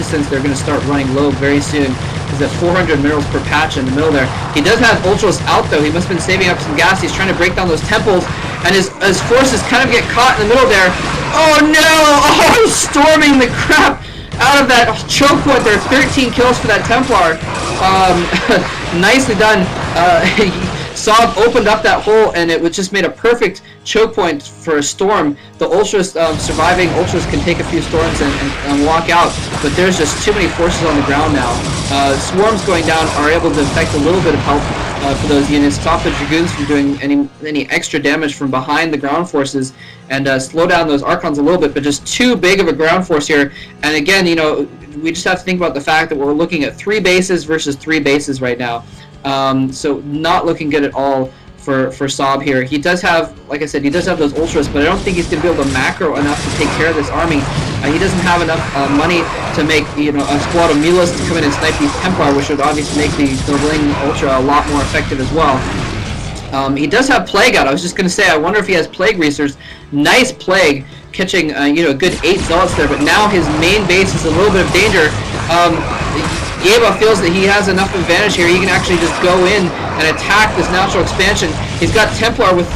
especially since they're going to start running low very soon. He's at 400 minerals per patch in the middle there. He does have Ultras out though. He must have been saving up some gas. He's trying to break down those temples, and his forces kind of get caught in the middle there. Oh no! Oh, he's storming the crap out of that choke point there. 13 kills for that Templar. Nicely done. Saab opened up that hole, and it just made a perfect choke point for a storm. The Ultras, surviving Ultras can take a few storms and walk out, but there's just too many forces on the ground now. Swarms going down are able to effect a little bit of help for those units, stop the Dragoons from doing any extra damage from behind the ground forces, and slow down those Archons a little bit, but just too big of a ground force here. And again, you know, we just have to think about the fact that we're looking at 3 bases versus 3 bases right now. So not looking good at all for Saab here. He does have, like I said, he does have those Ultras, but I don't think he's going to be able to macro enough to take care of this army. He doesn't have enough money to make, you know, a squad of Mulas to come in and snipe these Templar, which would obviously make the Wing Ultra a lot more effective as well. He does have Plague out. I was just going to say, I wonder if he has Plague Research. Nice Plague, catching, you know, a good 8 Zealots there, but now his main base is a little bit of danger. Yayba feels that he has enough advantage here. He can actually just go in and attack this natural expansion. He's got Templar with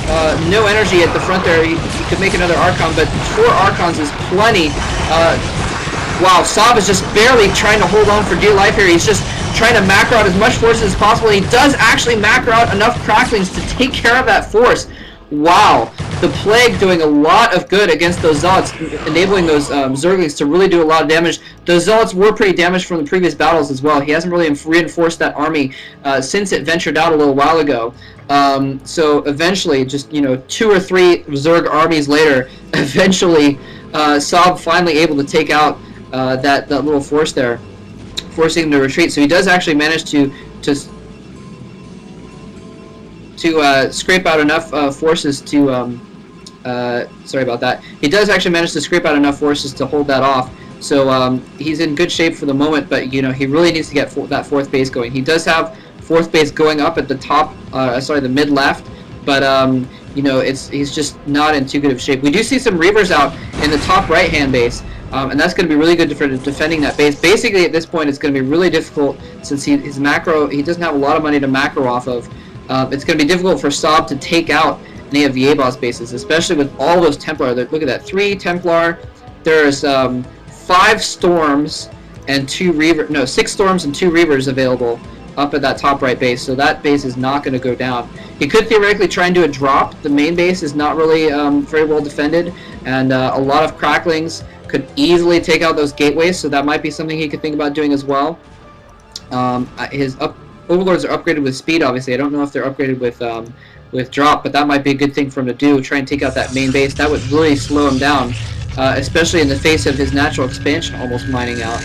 no energy at the front there. He could make another Archon, but 4 Archons is plenty. Wow, Saab is just barely trying to hold on for dear life here. He's just trying to macro out as much forces as possible. He does actually macro out enough Cracklings to take care of that force. Wow, the Plague doing a lot of good against those Zealots, enabling those Zerglings to really do a lot of damage. Those Zealots were pretty damaged from the previous battles as well. He hasn't really reinforced that army since it ventured out a little while ago. So eventually, just, you know, 2 or 3 Zerg armies later, eventually Saab finally able to take out that little force there, forcing him to retreat. So he does actually manage to scrape out enough forces to, sorry about that. He does actually manage to scrape out enough forces to hold that off. So he's in good shape for the moment, but, you know, he really needs to get that 4th base going. He does have 4th base going up at the top, sorry, the mid left, but you know, he's just not in too good of shape. We do see some Reavers out in the top right hand base. And that's going to be really good for defending that base. Basically, at this point, it's going to be really difficult since he doesn't have a lot of money to macro off of. It's going to be difficult for Saab to take out any of the Yayba's bases, especially with all those Templar. Look at that, 3 Templar. There's 5 Storms and 2 Reavers. No, 6 Storms and 2 Reavers available up at that top right base. So that base is not going to go down. He could theoretically try and do a drop. The main base is not really very well defended, and a lot of Cracklings could easily take out those gateways. So that might be something he could think about doing as well. His Overlords are upgraded with speed, obviously. I don't know if they're upgraded with drop, but that might be a good thing for him to do. Try and take out that main base. That would really slow him down, especially in the face of his natural expansion almost mining out.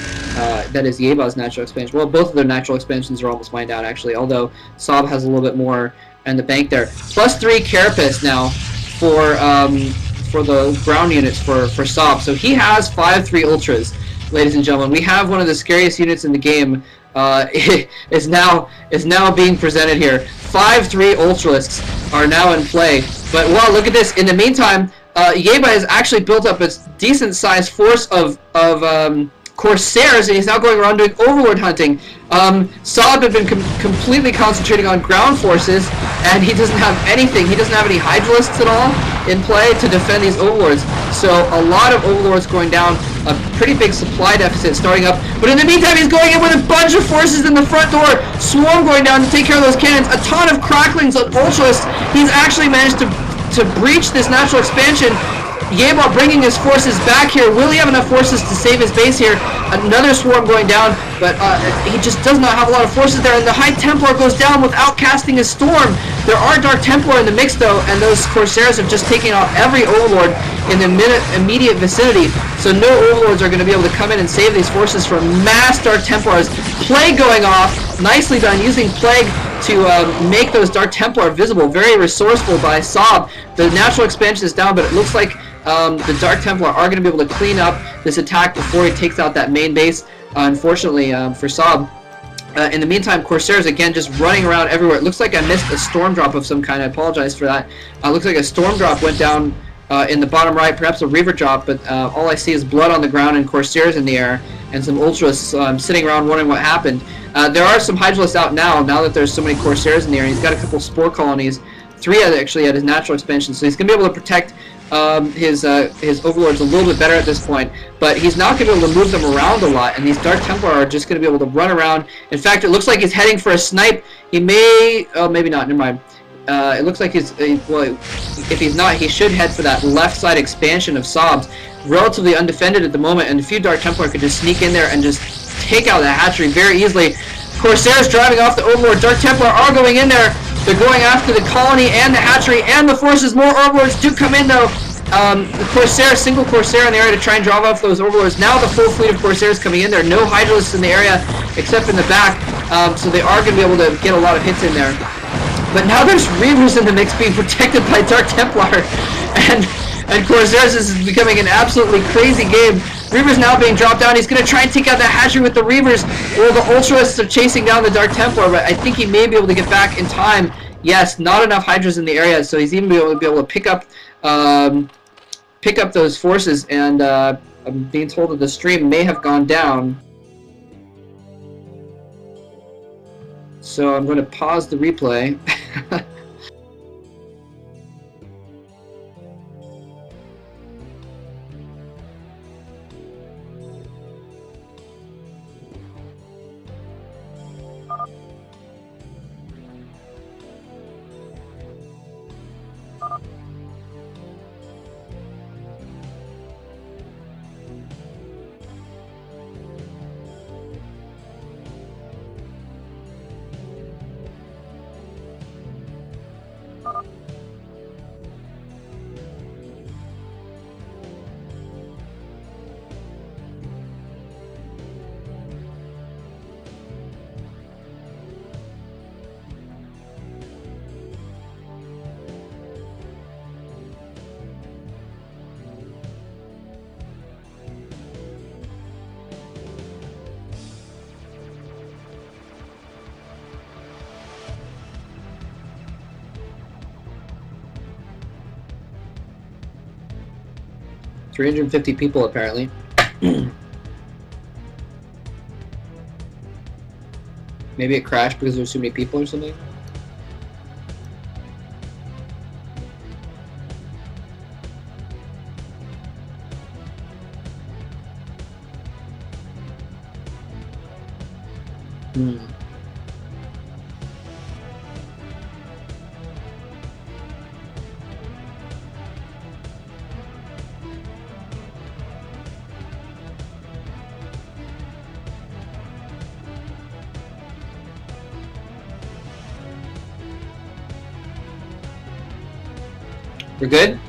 That is Yayba's natural expansion. Well, both of their natural expansions are almost mined out, actually, although Saab has a little bit more in the bank there. +3 Carapace now for the ground units for Saab. So he has 5-3 Ultras, ladies and gentlemen. We have one of the scariest units in the game. Is now being presented here. 5-3 Ultralisks are now in play. But wow, look at this. In the meantime, Yayba has actually built up a decent sized force of Corsairs, and he's now going around doing Overlord hunting. Saab had been completely concentrating on ground forces, and he doesn't have anything. He doesn't have any Hydralisks at all in play to defend these Overlords. So a lot of Overlords going down, a pretty big supply deficit starting up. But in the meantime, he's going in with a bunch of forces in the front door. Swarm going down to take care of those cannons. A ton of Cracklings on Ultralisks. He's actually managed to breach this natural expansion. Yayba bringing his forces back here. Will he have enough forces to save his base here? Another swarm going down, but he just does not have a lot of forces there, and the High Templar goes down without casting a storm. There are Dark Templar in the mix, though, and those Corsairs have just taken out every Overlord in the immediate vicinity, so no Overlords are going to be able to come in and save these forces from mass Dark Templars. Plague going off. Nicely done, using Plague to make those Dark Templar visible. Very resourceful by Saab. The natural expansion is down, but it looks like the Dark Templar are going to be able to clean up this attack before he takes out that main base, unfortunately for Saab. In the meantime, Corsairs again just running around everywhere. It looks like I missed a storm drop of some kind. I apologize for that. Looks like a storm drop went down in the bottom right, perhaps a Reaver drop, but all I see is blood on the ground and Corsairs in the air, and some Ultras sitting around wondering what happened. There are some Hydralisks out now that there's so many Corsairs in the air, and he's got a couple Spore Colonies, 3 actually at his natural expansion, so he's going to be able to protect his Overlords a little bit better at this point, but he's not going to be able to move them around a lot, and these Dark Templar are just going to be able to run around. In fact, it looks like he's heading for a snipe. He may... oh, maybe not, never mind. It looks like he's... well, if he's not, he should head for that left side expansion of Saabs. Relatively undefended at the moment, and a few Dark Templar could just sneak in there and just take out the hatchery very easily. Corsairs driving off the Overlord. Dark Templar are going in there. They're going after the colony and the hatchery and the forces. More Overlords do come in though. The Corsair, single Corsair in the area to try and drive off those Overlords. Now the full fleet of Corsairs coming in there. No Hydralisks in the area except in the back. So they are going to be able to get a lot of hits in there. But now there's Reavers in the mix being protected by Dark Templar. And Corsairs is becoming an absolutely crazy game. Reavers now being dropped down. He's going to try and take out the hatchery with the Reavers. Well, the Ultralists are chasing down the Dark Templar, but I think he may be able to get back in time. Yes, not enough Hydras in the area, so he's even be able to pick up those forces. And I'm being told that the stream may have gone down. So I'm going to pause the replay. 350 people apparently. Maybe it crashed because there's too many people or something. We're good?